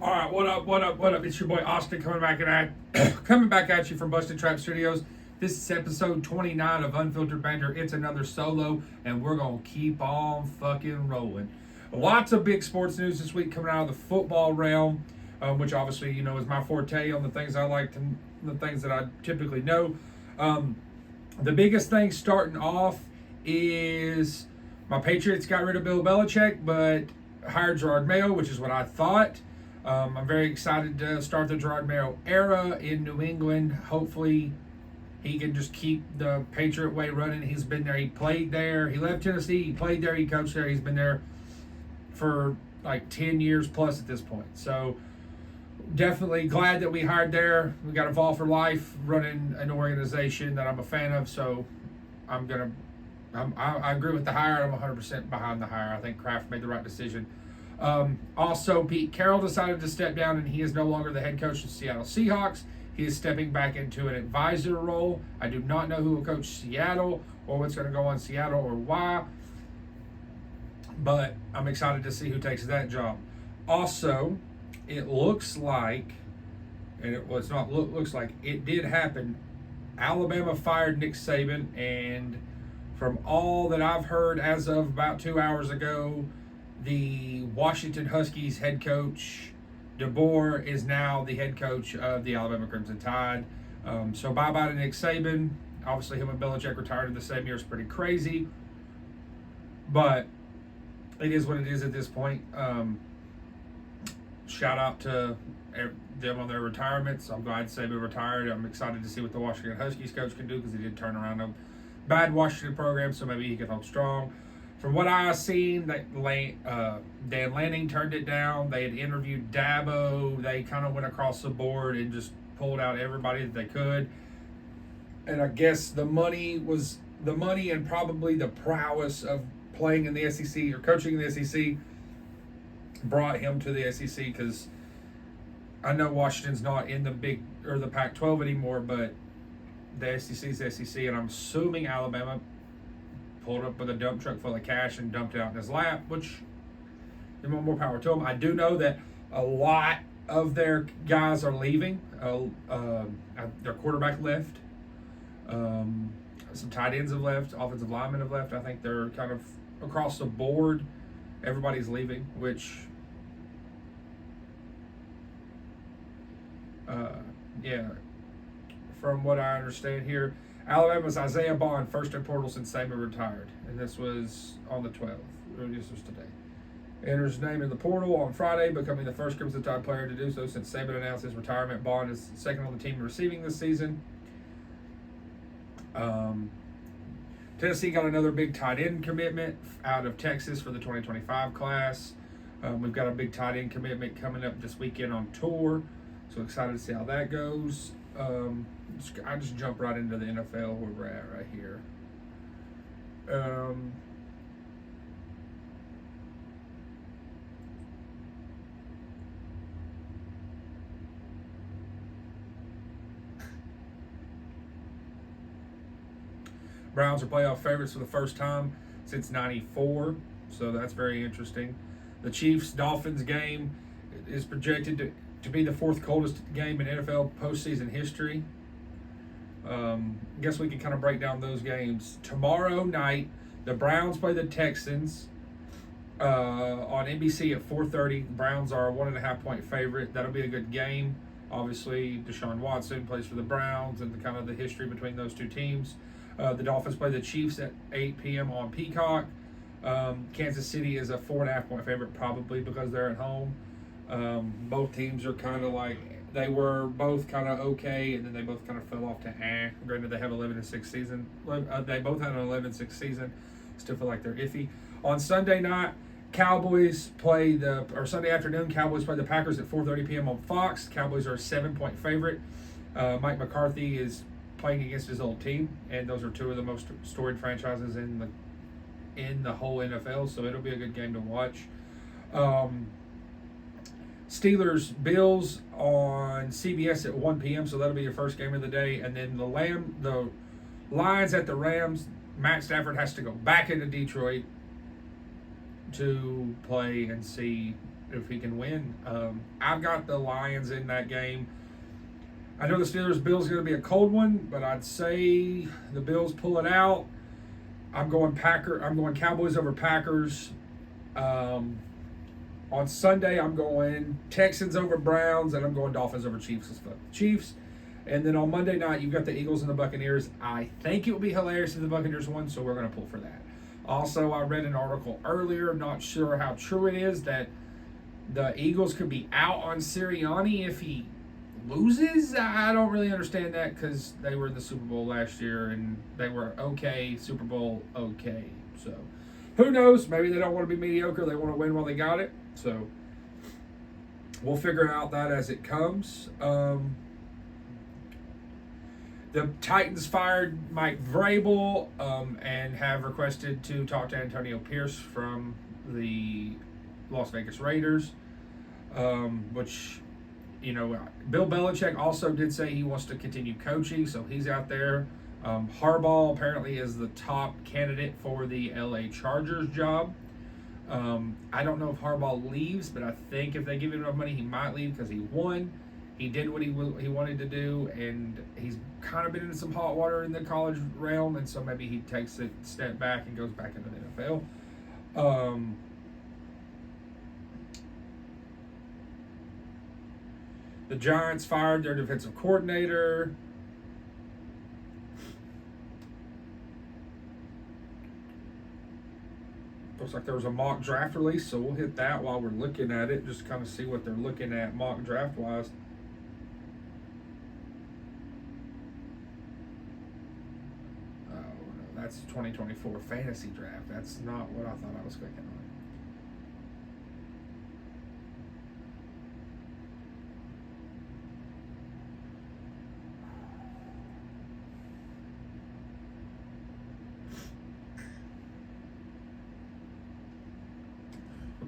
All right, what up, what up, what up? It's your boy Austin coming back at you from Busted Trap Studios. This is episode 29 of Unfiltered Banter. It's another solo, and we're gonna keep on fucking rolling. Lots of big sports news this week coming out of the football realm, which obviously is my forte on the things I like to, the things that I typically know. The biggest thing starting off is my Patriots got rid of Bill Belichick, but hired Gerard Mayo, which is what I thought. I'm very excited to start the Gerard Mayo era in New England. Hopefully, he can just keep the Patriot way running. He's been there. He played there. He left Tennessee. He played there. He coached there. He's been there for like 10 years plus at this point. So, definitely glad that we hired there. We got Evolve for Life running an organization that I'm a fan of. So, I agree with the hire. I'm 100% behind the hire. I think Kraft made the right decision. Also, Pete Carroll decided to step down, and he is no longer the head coach of the Seattle Seahawks. He is stepping back into an advisor role. I do not know who will coach Seattle or what's going to go on Seattle or why, but I'm excited to see who takes that job. Also, it looks like, and looks like it did happen. Alabama fired Nick Saban, and from all that I've heard as of about 2 hours ago, the Washington Huskies head coach, DeBoer, is now the head coach of the Alabama Crimson Tide. So bye-bye to Nick Saban. Obviously, him and Belichick retired in the same year. It's pretty crazy. But it is what it is at this point. Shout out to them on their retirements. I'm glad Saban retired. I'm excited to see what the Washington Huskies coach can do because he did turn around a bad Washington program, so maybe he can hold strong. From what I've seen, Dan Lanning turned it down. They had interviewed Dabo. They kind of went across the board and just pulled out everybody that they could. And I guess the money and probably the prowess of playing in the SEC or coaching in the SEC brought him to the SEC, because I know Washington's not in the Pac-12 anymore, but the SEC is the SEC, and I'm assuming Alabama pulled up with a dump truck full of cash and dumped it out in his lap, which more power to them. I do know that a lot of their guys are leaving. Their quarterback left. Some tight ends have left. Offensive linemen have left. I think they're kind of across the board. Everybody's leaving, which, from what I understand here, Alabama's Isaiah Bond, first in portal since Saban retired, and this was on the 12th. This was today. Enters his name in the portal on Friday, becoming the first Crimson Tide player to do so since Saban announced his retirement. Bond is second on the team in receiving this season. Tennessee got another big tight end commitment out of Texas for the 2025 class. We've got a big tight end commitment coming up this weekend on tour, so excited to see how that goes. I just jump right into the NFL where we're at right here. Browns are playoff favorites for the first time since '94, so that's very interesting. The Chiefs-Dolphins game is projected to be the fourth coldest game in NFL postseason history. Guess we can kind of break down those games. Tomorrow night, the Browns play the Texans on NBC at 4:30. Browns are a 1.5-point favorite. That'll be a good game. Obviously, Deshaun Watson plays for the Browns, and the history between those two teams. The Dolphins play the Chiefs at 8 p.m. on Peacock. Kansas City is a 4.5-point favorite, probably because they're at home. Both teams are kind of like, they were both kind of okay, and then they both kind of fell off to Granted, they have 11-6 season. They both had an 11-6 season. Still feel like they're iffy. On Sunday night, Sunday afternoon, Cowboys play the Packers at 4:30 p.m. on Fox. Cowboys are a 7-point favorite. Mike McCarthy is playing against his old team, and those are two of the most storied franchises in the whole NFL, so it'll be a good game to watch. Steelers Bills on CBS at 1 p.m. So that'll be your first game of the day, and then the Lions at the Rams. Matt Stafford has to go back into Detroit to play and see if he can win. I've got the Lions in that game. I know the Steelers-Bills is going to be a cold one, but I'd say the Bills pull it out. I'm going Cowboys over Packers. On Sunday, I'm going Texans over Browns, and I'm going Dolphins over Chiefs as fuck. Chiefs. And then on Monday night, you've got the Eagles and the Buccaneers. I think it would be hilarious if the Buccaneers won, so we're going to pull for that. Also, I read an article earlier, not sure how true it is, that the Eagles could be out on Sirianni if he loses. I don't really understand that because they were in the Super Bowl last year and they were okay, Super Bowl okay. So, who knows? Maybe they don't want to be mediocre. They want to win while they got it. So, we'll figure out that as it comes. The Titans fired Mike Vrabel and have requested to talk to Antonio Pierce from the Las Vegas Raiders, which, you know, Bill Belichick also did say he wants to continue coaching, so he's out there. Harbaugh apparently is the top candidate for the LA Chargers job. I don't know if Harbaugh leaves, but I think if they give him enough money, he might leave because he won. He did what he wanted to do, and he's kind of been in some hot water in the college realm, and so maybe he takes a step back and goes back into the NFL. The Giants fired their defensive coordinator. Looks like there was a mock draft release, so we'll hit that while we're looking at it, just kind of see what they're looking at mock draft-wise. Oh, no, that's 2024 fantasy draft. That's not what I thought I was clicking on.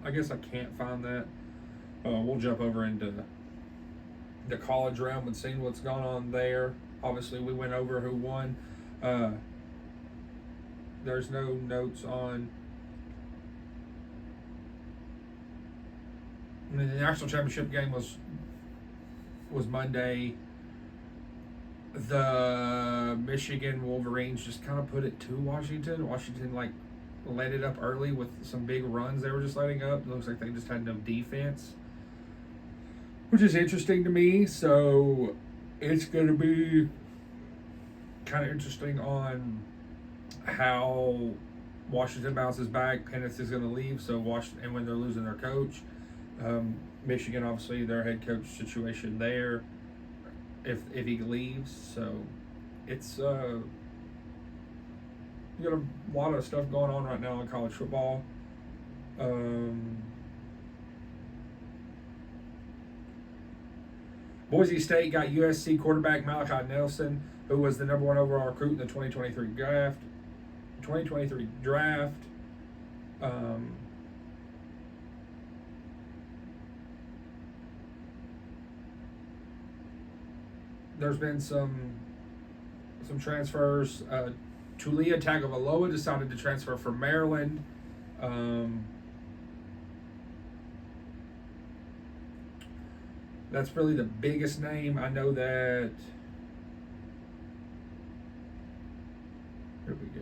I guess I can't find that. We'll jump over into the college realm and see what's going on there. Obviously, we went over who won. There's no notes on. I mean, the national championship game was Monday. The Michigan Wolverines just kind of put it to Washington. Washington, like, let it up early with some big runs they were just letting up. It looks like they just had no defense, which is interesting to me. So it's going to be kind of interesting on how Washington bounces back. Penix is going to leave, so Washington, and when they're losing their coach, Michigan, obviously their head coach situation there, if he leaves. So it's you got a lot of stuff going on right now in college football. Boise State got USC quarterback Malachi Nelson, who was the number 1 overall recruit in the 2023 draft. There's been some transfers. Tulia Tagovailoa decided to transfer from Maryland. That's really the biggest name. I know that. Here we go.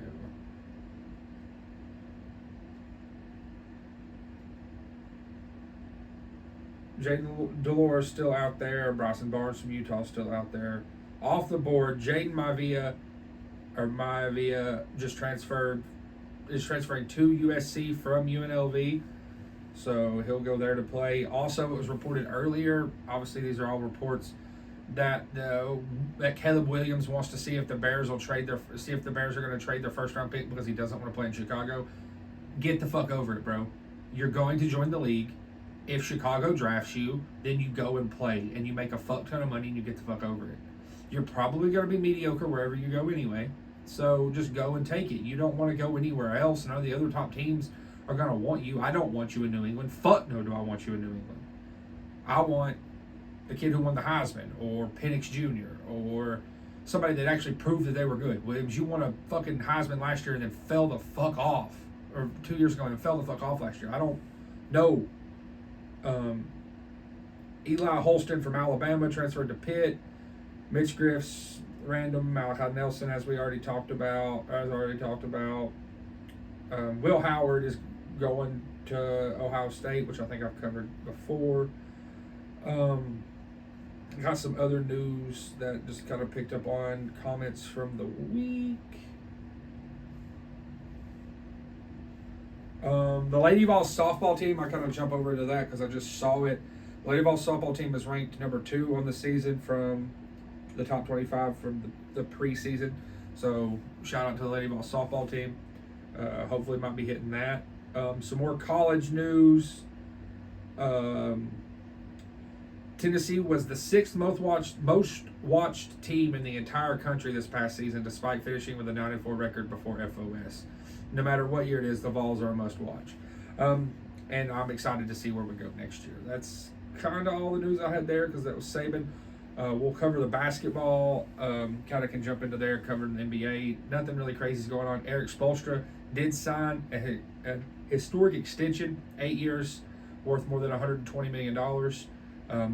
Jaden Delores still out there. Bryson Barnes from Utah still out there. Off the board, Jaden Maivia is transferring to USC from UNLV, so he'll go there to play. Also, it was reported earlier, obviously these are all reports, that Caleb Williams wants to see if the Bears are going to trade their first round pick because he doesn't want to play in Chicago. Get the fuck over it, bro. You're going to join the league. If Chicago drafts you, then you go and play and you make a fuck ton of money and you get the fuck over it. You're probably going to be mediocre wherever you go anyway. So just go and take it. You don't want to go anywhere else. None of the other top teams are going to want you. I don't want you in New England. Fuck no do I want you in New England. I want the kid who won the Heisman, or Penix Jr., or somebody that actually proved that they were good. Williams, you won a fucking Heisman last year and then fell the fuck off. Or 2 years ago and fell the fuck off last year. I don't know. Eli Holston from Alabama transferred to Pitt. Mitch Griff's random. Malachi Nelson, as we already talked about. Will Howard is going to Ohio State, which I think I've covered before. Got some other news that just kind of picked up on comments from the week. The Lady Vols softball team, I kind of jump over to that because I just saw it. The Lady Vols softball team is ranked number 2 on the season from the top 25 from the preseason. So shout out to the Lady Vols softball team. Hopefully might be hitting that. Some more college news. Tennessee was the 6th most watched team in the entire country this past season, despite finishing with a 9-4 record before FOS. No matter what year it is, the Vols are a must watch. And I'm excited to see where we go next year. That's kind of all the news I had there because that was Saban. We'll cover the basketball. Kind of can jump into there, covering the NBA. Nothing really crazy is going on. Eric Spoelstra did sign a historic extension, 8 years, worth more than $120 million.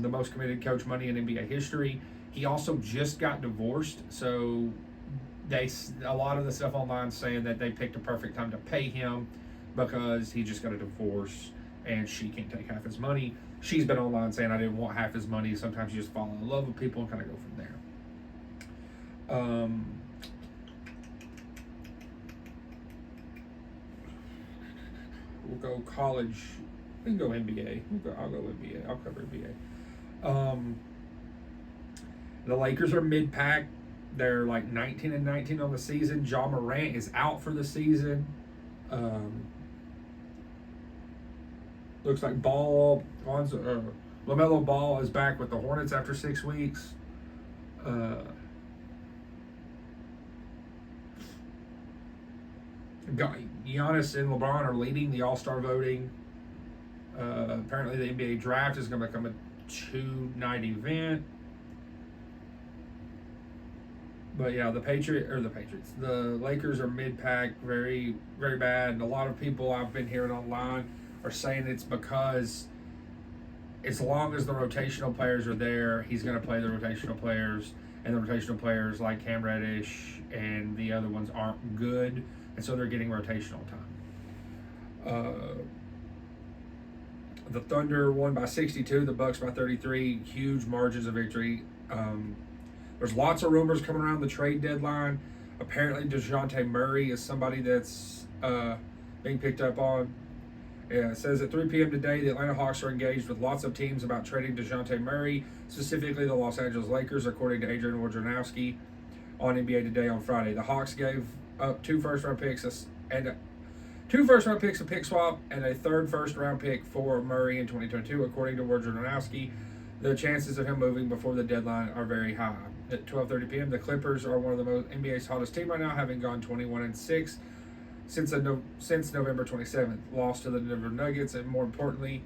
The most committed coach money in NBA history. He also just got divorced, so a lot of the stuff online saying that they picked a perfect time to pay him because he just got a divorce and she can't take half his money. She's been online saying I didn't want half his money. Sometimes you just fall in love with people and kind of go from there. We'll go college. We can go NBA. I'll go NBA. I'll cover NBA. The Lakers are mid-pack. They're like 19-19 on the season. Ja Morant is out for the season. Looks like LaMelo Ball is back with the Hornets after 6 weeks. Giannis and LeBron are leading the All-Star voting. Apparently the NBA draft is going to become a 2-night event. But yeah, the Lakers are mid-pack, very, very bad. And a lot of people I've been hearing online are saying it's because as long as the rotational players are there, he's going to play the rotational players. And the rotational players like Cam Reddish and the other ones aren't good. And so they're getting rotational time. The Thunder won by 62, the Bucks by 33, huge margins of victory. There's lots of rumors coming around the trade deadline. Apparently, DeJounte Murray is somebody that's being picked up on. Yeah, it says at 3 p.m. today, the Atlanta Hawks are engaged with lots of teams about trading DeJounte Murray, specifically the Los Angeles Lakers, according to Adrian Wojnarowski on NBA Today on Friday. The Hawks gave up 2 first-round picks and 2 first-round picks, a pick swap, and a 3rd first-round pick for Murray in 2022, according to Wojnarowski. The chances of him moving before the deadline are very high. At 12:30 p.m., the Clippers are one of the most NBA's hottest team right now, having gone 21-6 since November 27th. Lost to the Denver Nuggets, and more importantly,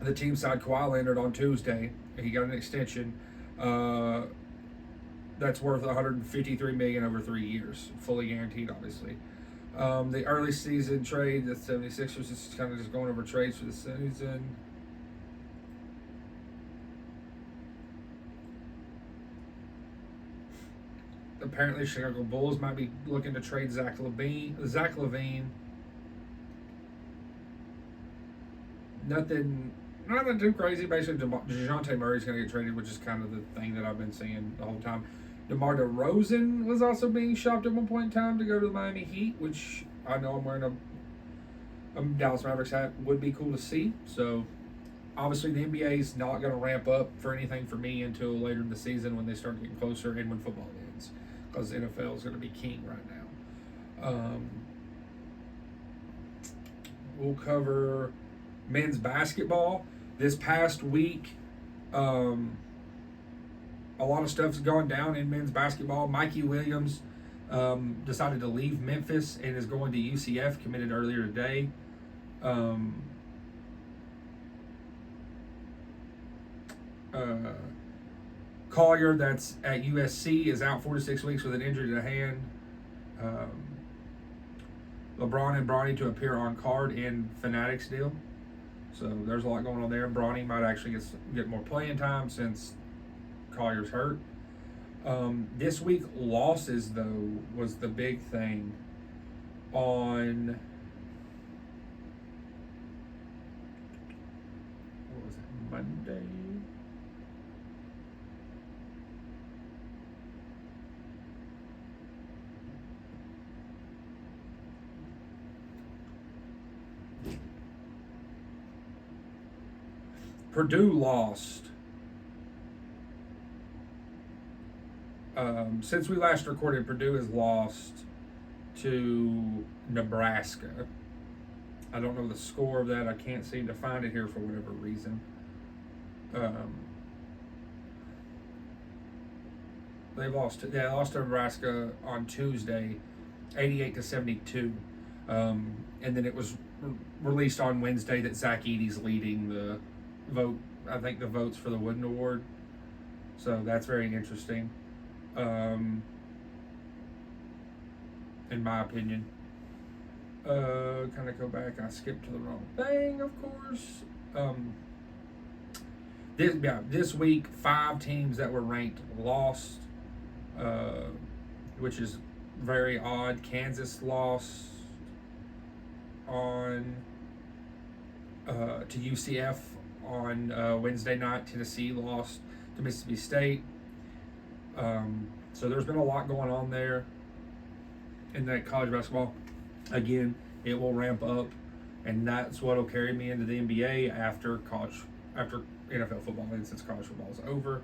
the team signed Kawhi Leonard on Tuesday. He got an extension that's worth $153 million over 3 years, fully guaranteed, obviously. The early season trade, the 76ers is kind of just going over trades for the season. Apparently, Chicago Bulls might be looking to trade Zach LaVine. Nothing too crazy. Basically, DeJounte Murray's going to get traded, which is kind of the thing that I've been seeing the whole time. DeMar DeRozan was also being shopped at one point in time to go to the Miami Heat, which I know I'm wearing a Dallas Mavericks hat. Would be cool to see. So, obviously, the NBA is not going to ramp up for anything for me until later in the season when they start getting closer and when football ends, because the NFL is going to be king right now. We'll cover men's basketball. This past week, a lot of stuff's gone down in men's basketball. Mikey Williams decided to leave Memphis and is going to UCF, committed earlier today. Collier, that's at USC, is out 4 to 6 weeks with an injury to the hand. LeBron and Bronny to appear on card in Fanatics deal. So there's a lot going on there. Bronny might actually get more playing time since Collier's hurt. This week, losses, though, was the big thing. On, what was it, Monday? Purdue lost. Since we last recorded, Purdue has lost to Nebraska. I don't know the score of that. I can't seem to find it here for whatever reason. They lost to Nebraska on Tuesday, 88-72. And then it was released on Wednesday that Zach Edey's leading the vote. I think the votes for the Wooden Award. So that's very interesting. In my opinion. Kind of go back. I skipped to the wrong thing, of course. This week, 5 teams that were ranked lost, which is very odd. Kansas lost on to UCF on Wednesday night. Tennessee lost to Mississippi State. So there's been a lot going on there in that college basketball. Again, it will ramp up, and that's what will carry me into the NBA after NFL football ends, since college football is over.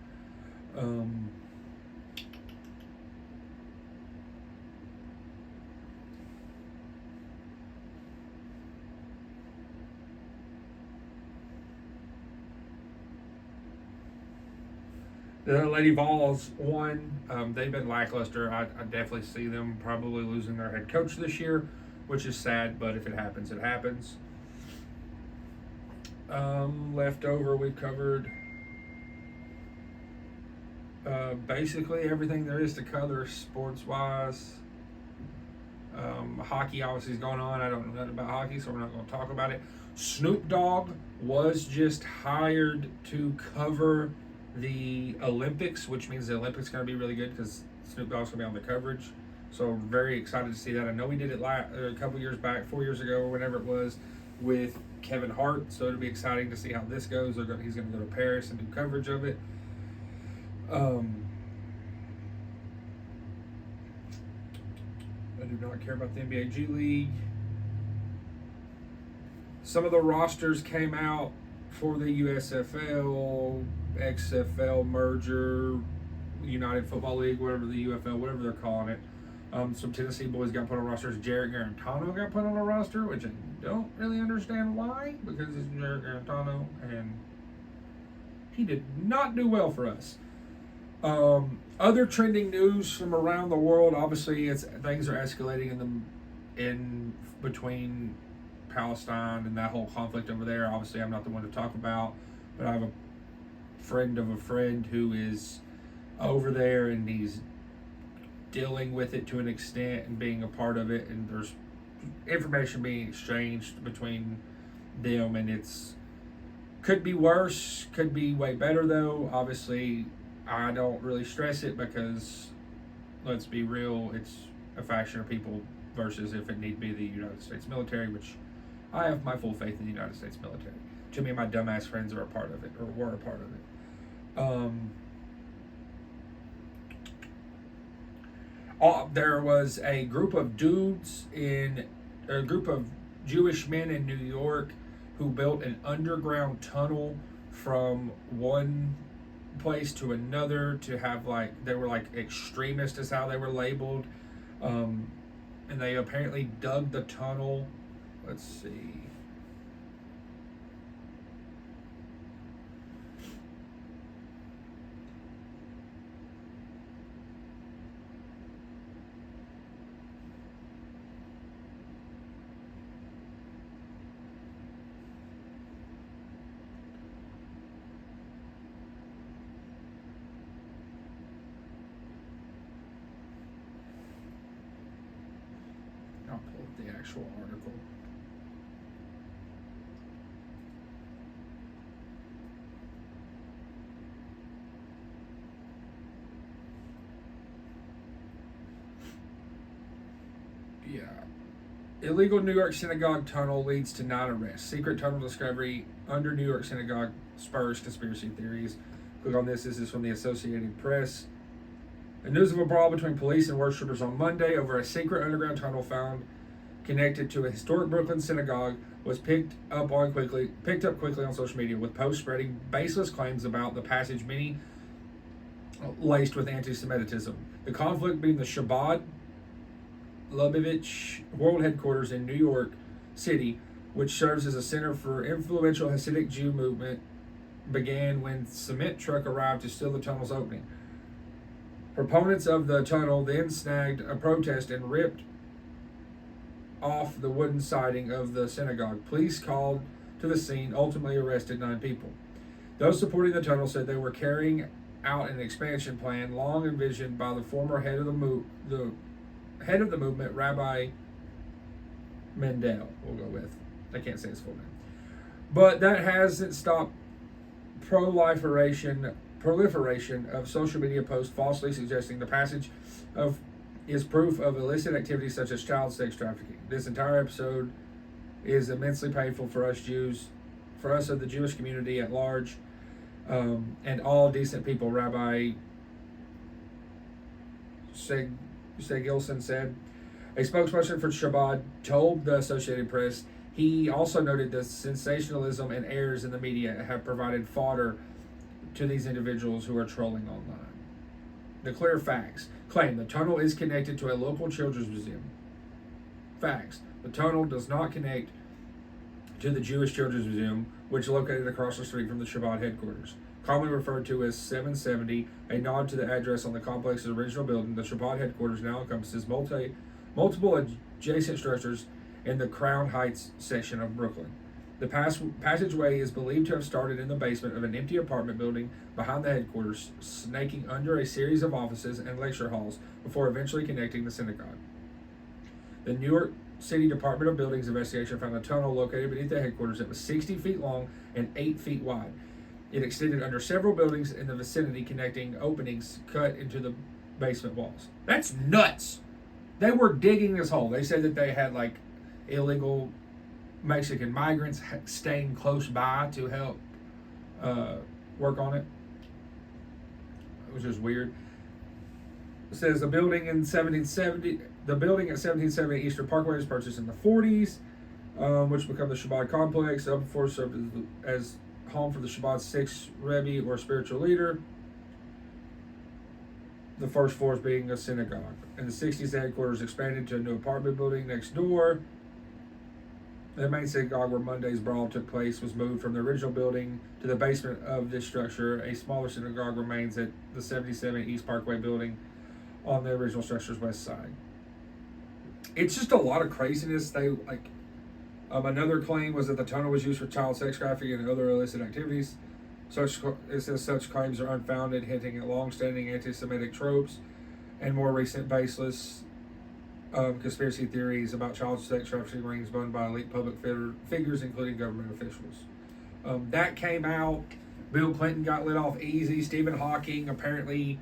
The Lady Vols won. They've been lackluster. I definitely see them probably losing their head coach this year, which is sad, but if it happens, it happens. Leftover, we covered basically everything there is to cover sports-wise. Hockey obviously is going on. I don't know nothing about hockey, so we're not going to talk about it. Snoop Dogg was just hired to cover the Olympics, which means the Olympics are going to be really good because Snoop Dogg's going to be on the coverage. So very excited to see that. I know we did it a couple years back, 4 years ago or whenever it was, with Kevin Hart. So it'll be exciting to see how this goes. He's going to go to Paris and do coverage of it. I do not care about the NBA G League. Some of the rosters came out for the USFL, XFL merger, United Football League, whatever the UFL, whatever they're calling it. Some Tennessee boys got put on rosters. Jarrett Garantano got put on a roster, which I don't really understand why, because it's Jarrett Garantano, and he did not do well for us. Other trending news from around the world, obviously, things are escalating in between Palestine and that whole conflict over there. Obviously, I'm not the one to talk about, but I have a friend of a friend who is over there, and he's dealing with it to an extent and being a part of it, and there's information being exchanged between them, and could be worse, could be way better though. Obviously, I don't really stress it because, let's be real, it's a faction of people versus if it need be the United States military, which I have my full faith in the United States military. Too many of my dumbass friends are a part of it, or were a part of it. There was a group of Jewish men in New York who built an underground tunnel from one place to another to have they were extremists is how they were labeled. And they apparently dug the tunnel. Let's see. I'll pull up the actual article. Yeah. Illegal New York synagogue tunnel leads to 9 arrests. Secret tunnel discovery under New York synagogue spurs conspiracy theories. Click on this. This is from the Associated Press. The news of a brawl between police and worshippers on Monday over a secret underground tunnel found connected to a historic Brooklyn synagogue was picked up quickly on social media, with posts spreading baseless claims about the passage, many laced with anti-Semitism. The conflict between the Chabad Lubavitch world headquarters in New York City, which serves as a center for influential Hasidic Jew movement, began when cement truck arrived to seal the tunnel's opening. Proponents of the tunnel then snagged a protest and ripped off the wooden siding of the synagogue. Police called to the scene, ultimately arrested 9 people. Those supporting the tunnel said they were carrying out an expansion plan long envisioned by the former head of the movement, Rabbi Mendel. We'll go with. I can't say his full name. But that hasn't stopped proliferation of social media posts falsely suggesting the passage of is proof of illicit activities such as child sex trafficking. This entire episode is immensely painful for us Jews, for us of the Jewish community at large, and all decent people, Rabbi Segilson said. A spokesperson for Chabad told the Associated Press he also noted the sensationalism and errors in the media have provided fodder to these individuals who are trolling online. The clear facts claim the tunnel is connected to a local children's museum. Facts: the tunnel does not connect to the Jewish Children's Museum, which is located across the street from the Chabad headquarters. Commonly referred to as 770, a nod to the address on the complex's original building, the Chabad headquarters now encompasses multiple adjacent structures in the Crown Heights section of Brooklyn. The passageway is believed to have started in the basement of an empty apartment building behind the headquarters, snaking under a series of offices and lecture halls before eventually connecting the synagogue. The New York City Department of Buildings investigation found a tunnel located beneath the headquarters that was 60 feet long and 8 feet wide. It extended under several buildings in the vicinity, connecting openings cut into the basement walls. That's nuts! They were digging this hole. They said that they had illegal Mexican migrants staying close by to help work on it. It was just weird. It says the building at 1770 Eastern Parkway was purchased in the 40s, which became the Chabad complex. The upper floor served as home for the Chabad's 6th Rebbe or spiritual leader. The first floors being a synagogue. In the 60s, the headquarters expanded to a new apartment building next door. The main synagogue where Monday's brawl took place was moved from the original building to the basement of this structure. A smaller synagogue remains at the 77 East Parkway building on the original structure's west side. It's just a lot of craziness. Another claim was that the tunnel was used for child sex trafficking and other illicit activities. It says such claims are unfounded, hinting at long-standing anti-Semitic tropes and more recent baseless conspiracy theories about child sex trafficking rings run by elite public figures, including government officials. That came out. Bill Clinton got let off easy. Stephen Hawking apparently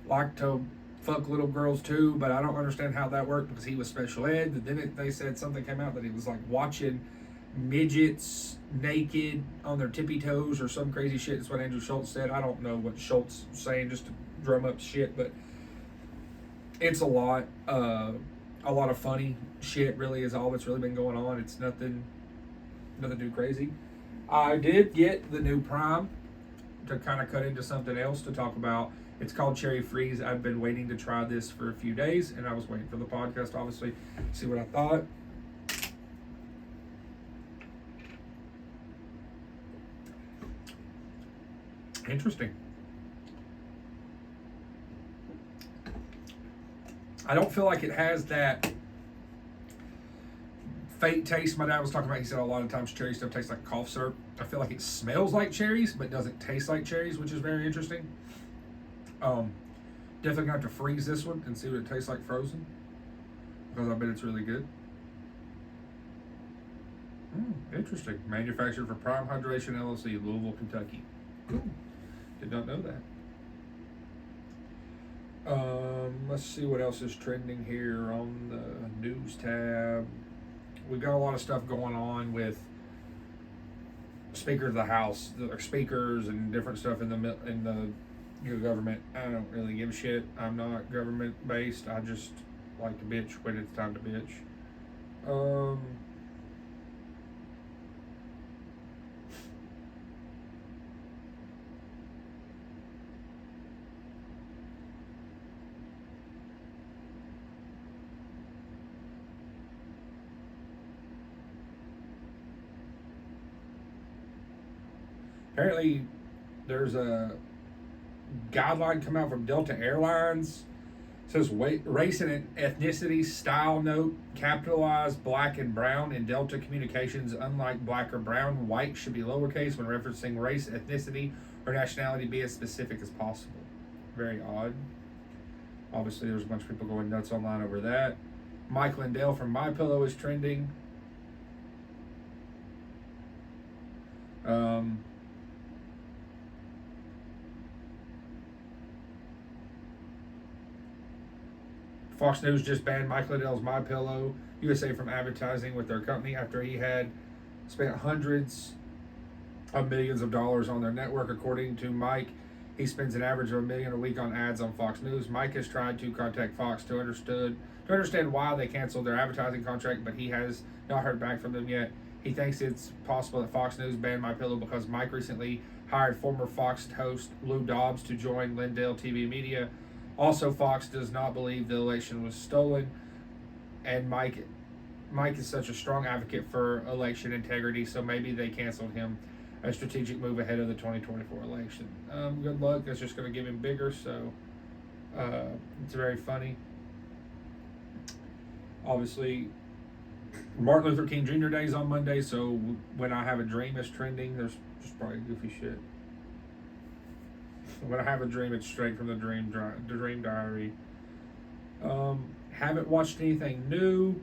liked to fuck little girls too, but I don't understand how that worked because he was special ed. But then they said something came out that he was watching midgets naked on their tippy toes or some crazy shit. That's what Andrew Schultz said. I don't know what Schultz was saying just to drum up shit, but it's a lot of funny shit really is all that's really been going on. It's nothing too crazy. I did get the new Prime to kind of cut into something else to talk about. It's called Cherry Freeze. I've been waiting to try this for a few days, and I was waiting for the podcast, obviously, to see what I thought. Interesting. I don't feel like it has that faint taste my dad was talking about. He said a lot of times cherry stuff tastes like cough syrup. I feel like it smells like cherries, but doesn't taste like cherries, which is very interesting. Definitely gonna have to freeze this one and see what it tastes like frozen, because I bet it's really good. Interesting. Manufactured for Prime Hydration LLC, Louisville, Kentucky. Cool. Did not know that. Let's see what else is trending here on the news tab. We've got a lot of stuff going on with Speaker of the House, speakers, and different stuff in the government. I don't really give a shit. I'm not government based. I just like to bitch when it's time to bitch. Apparently, there's a guideline come out from Delta Airlines. It says race and ethnicity style note capitalize black and brown in Delta communications. Unlike black or brown, white should be lowercase when referencing race, ethnicity, or nationality. Be as specific as possible. Very odd. Obviously, there's a bunch of people going nuts online over that. Mike Lindell from MyPillow is trending. Fox News just banned Mike Lindell's MyPillow USA from advertising with their company after he had spent hundreds of millions of dollars on their network. According to Mike, he spends an average of $1 million a week on ads on Fox News. Mike has tried to contact Fox to understand why they canceled their advertising contract, but he has not heard back from them yet. He thinks it's possible that Fox News banned MyPillow because Mike recently hired former Fox host Lou Dobbs to join Lindell TV Media. Also, Fox does not believe the election was stolen, and Mike is such a strong advocate for election integrity, so maybe they canceled him. A strategic move ahead of the 2024 election. Good luck. That's just going to give him bigger, so it's very funny. Obviously, Martin Luther King Jr. Day is on Monday, so when I have a dream is trending. There's just probably goofy shit. When I have a dream, it's straight from the dream diary. Haven't watched anything new.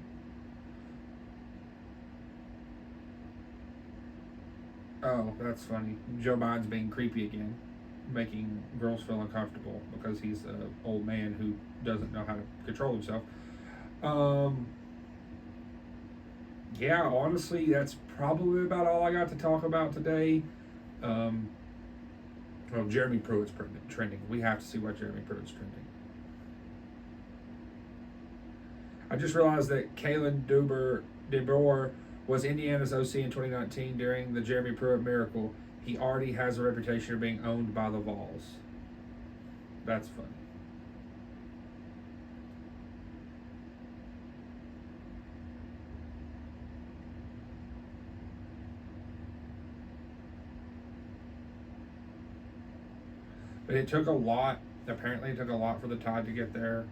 Oh, that's funny. Joe Biden's being creepy again, making girls feel uncomfortable because he's an old man who doesn't know how to control himself. Yeah, honestly, that's probably about all I got to talk about today. Well, Jeremy Pruitt's trending. We have to see why Jeremy Pruitt's trending. I just realized that Kalen DeBoer was Indiana's OC in 2019 during the Jeremy Pruitt miracle. He already has a reputation of being owned by the Vols. That's funny. But it took a lot. Apparently, it took a lot for the Tide to get their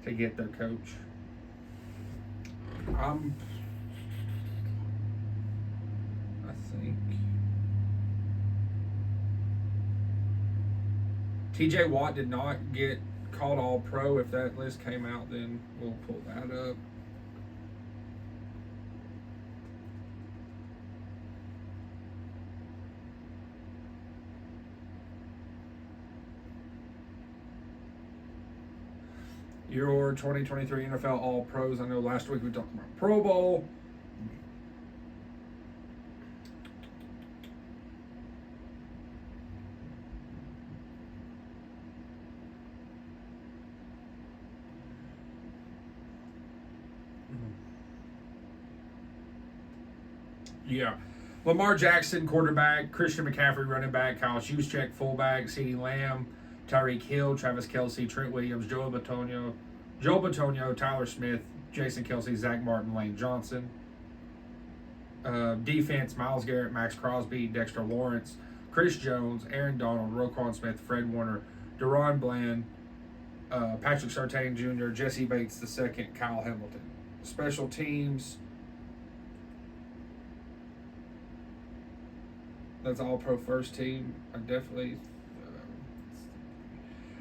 coach. I think TJ Watt did not get called all pro. If that list came out, then we'll pull that up. Your 2023 NFL All Pros. I know last week we talked about Pro Bowl. Yeah. Lamar Jackson, quarterback. Christian McCaffrey, running back. Kyle Juszczyk, fullback. CeeDee Lamb, Tyreek Hill, Travis Kelce, Trent Williams, Joe Bitonio, Tyler Smith, Jason Kelce, Zach Martin, Lane Johnson. Defense, Myles Garrett, Max Crosby, Dexter Lawrence, Chris Jones, Aaron Donald, Roquan Smith, Fred Warner, Deron Bland, Patrick Surtain Jr., Jesse Bates II, Kyle Hamilton. Special teams. That's all pro first team. I definitely.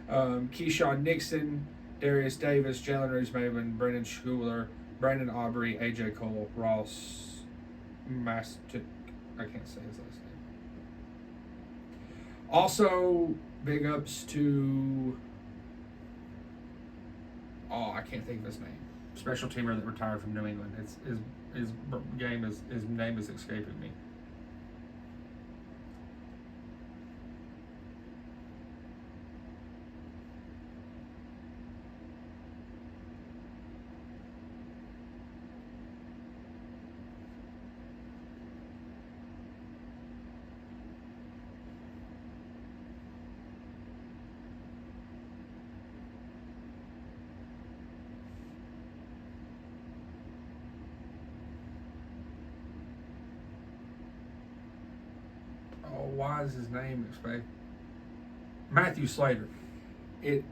Keyshawn Nixon, Darius Davis, Jalen Reese-Maven, Brendan Schooler, Brandon Aubrey, AJ Cole, Ross Mastic. I can't say his last name. Also, big ups to Oh, I can't think of his name. Special teamer that retired from New England. His name is escaping me. Oh, why is his name escaping? Matthew Slater. It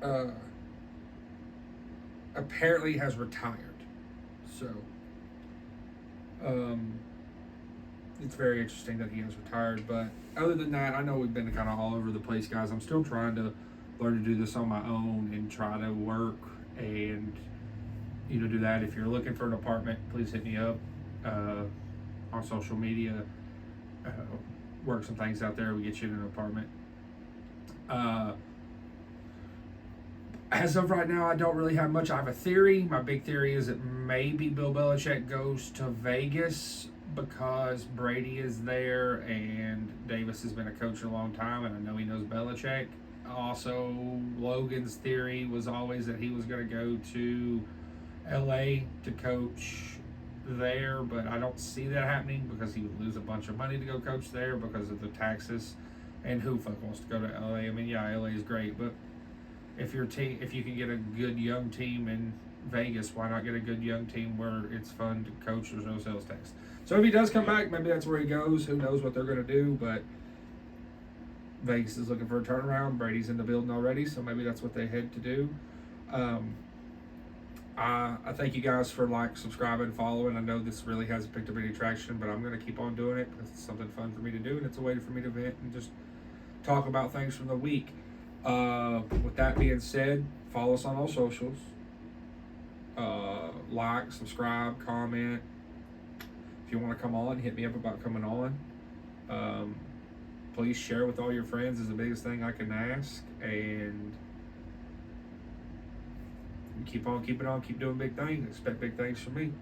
uh, apparently has retired. So it's very interesting that he has retired. But other than that, I know we've been kind of all over the place, guys. I'm still trying to learn to do this on my own and try to work and do that. If you're looking for an apartment, please hit me up on social media. Work some things out there. We get you in an apartment. As of right now, I don't really have much. I have a theory. My big theory is that maybe Bill Belichick goes to Vegas because Brady is there and Davis has been a coach a long time, and I know he knows Belichick. Also, Logan's theory was always that he was going to go to LA to coach there, but I don't see that happening because he would lose a bunch of money to go coach there because of the taxes. And who fuck wants to go to LA? I mean, yeah, LA is great, but if you can get a good young team in Vegas, why not get a good young team where it's fun to coach? There's no sales tax. So if he does come back, maybe that's where he goes. Who knows what they're going to do? But Vegas is looking for a turnaround. Brady's in the building already, so maybe that's what they head to do. I thank you guys for subscribing, following. I know this really hasn't picked up any traction, but I'm going to keep on doing it because it's something fun for me to do, and it's a way for me to vent and just talk about things from the week. With that being said, follow us on all socials. Like, subscribe, comment. If you want to come on, hit me up about coming on. Please share with all your friends is the biggest thing I can ask. And keep on keeping on, keep doing big things. Expect big things from me.